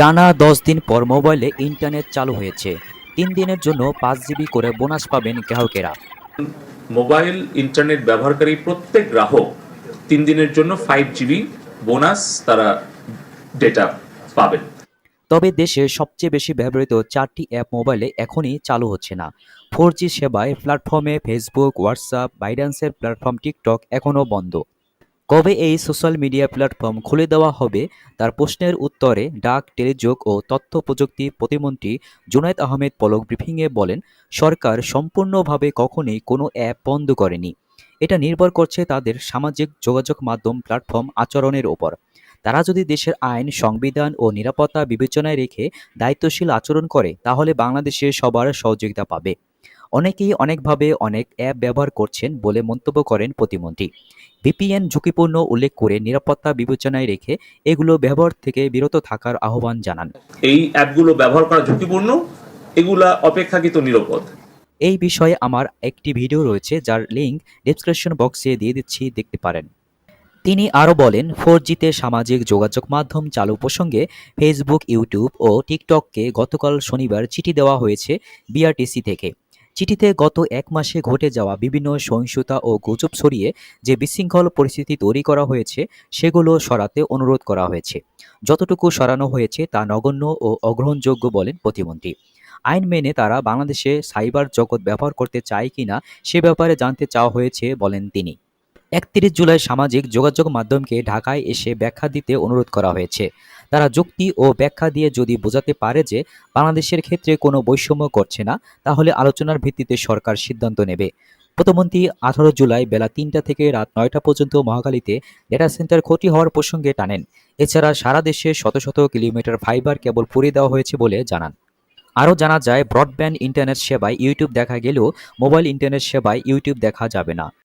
টানা ১০ দিন পর মোবাইলে ইন্টারনেট চালু হয়েছে। ৩ দিনের জন্য ৫ জিবি করে বোনাস পাবেন গ্রাহকেরা। মোবাইল ইন্টারনেট ব্যবহারকারী প্রত্যেক গ্রাহক 3 দিনের জন্য 5 জিবি বোনাস তারা ডেটা পাবেন। তবে দেশে সবচেয়ে বেশি ব্যবহৃত ৪টি অ্যাপ মোবাইলে এখনই চালু হচ্ছে না। 4G সেবায় প্ল্যাটফর্মে ফেসবুক, হোয়াটসঅ্যাপ, বাইড্যান্সের প্ল্যাটফর্ম টিকটক এখনও বন্ধ। কবে এই সোশ্যাল মিডিয়া প্ল্যাটফর্ম খুলে দেওয়া হবে তার প্রশ্নের উত্তরে ডাক, টেলিযোগ ও তথ্য প্রযুক্তি প্রতিমন্ত্রী জুনায়েদ আহমেদ পলক ব্রিফিংয়ে বলেন, সরকার সম্পূর্ণভাবে কখনোই কোনো অ্যাপ বন্ধ করেনি। এটা নির্ভর করছে তাদের সামাজিক যোগাযোগ মাধ্যম প্ল্যাটফর্ম আচরণের ওপর। তারা যদি দেশের আইন, সংবিধান ও নিরাপত্তা বিবেচনায় রেখে দায়িত্বশীল আচরণ করে তাহলে বাংলাদেশে সবার সহযোগিতা পাবে। অনেকেই অনেকভাবে অনেক অ্যাপ ব্যবহার করছেন বলে মন্তব্য করেন প্রতিমন্ত্রী। ভিপিএন ঝুঁকিপূর্ণ উল্লেখ করে নিরাপত্তা বিবেচনায় রেখে এগুলো ব্যবহার থেকে বিরত থাকার আহ্বান জানান। এই অ্যাপগুলো ব্যবহার করা ঝুঁকিপূর্ণ, এগুলা অপেক্ষাকৃত নিরাপদ। এই বিষয়ে আমার একটি ভিডিও রয়েছে যার লিঙ্ক ডেসক্রিপশন বক্সে দিয়ে দিচ্ছি, দেখতে পারেন। তিনি আরও বলেন, 4Gতে সামাজিক যোগাযোগ মাধ্যম চালু প্রসঙ্গে ফেসবুক, ইউটিউব ও টিকটককে গতকাল শনিবার চিঠি দেওয়া হয়েছে বিআরটিসি থেকে। চিঠিতে গত ১ মাসে ঘটে যাওয়া বিভিন্ন সহিংসতা ও গুজব ছড়িয়ে যে বিশৃঙ্খল পরিস্থিতি তৈরি করা হয়েছে সেগুলো সরাতে অনুরোধ করা হয়েছে। যতটুকু সরানো হয়েছে তা নগণ্য ও অগ্রহণযোগ্য বলেন প্রতিমন্ত্রী। আইন মেনে তারা বাংলাদেশে সাইবার জগৎ ব্যবহার করতে চায় কিনা সে ব্যাপারে জানতে চাওয়া হয়েছে বলেন তিনি। ৩১ জুলাই সামাজিক যোগাযোগ মাধ্যমকে ঢাকায় এসে ব্যাখ্যা দিতে অনুরোধ করা হয়েছে। তারা যুক্তি ও ব্যাখ্যা দিয়ে যদি বোঝাতে পারে যে বাংলাদেশের ক্ষেত্রে কোনো বৈষম্য করছে না, তাহলে আলোচনার ভিত্তিতে সরকার সিদ্ধান্ত নেবে। প্রধানমন্ত্রী ১৮ জুলাই বেলা ৩টা থেকে রাত ৯টা পর্যন্ত মহাখালীতে ডেটা সেন্টার ক্ষতি হওয়ার প্রসঙ্গে টানেন। এছাড়া সারা দেশে শত শত কিলোমিটার ফাইবার কেবল পুড়িয়ে দেওয়া হয়েছে বলে জানান। আরও জানা যায়, ব্রডব্যান্ড ইন্টারনেট সেবায় ইউটিউব দেখা গেলেও মোবাইল ইন্টারনেট সেবায় ইউটিউব দেখা যাবে না।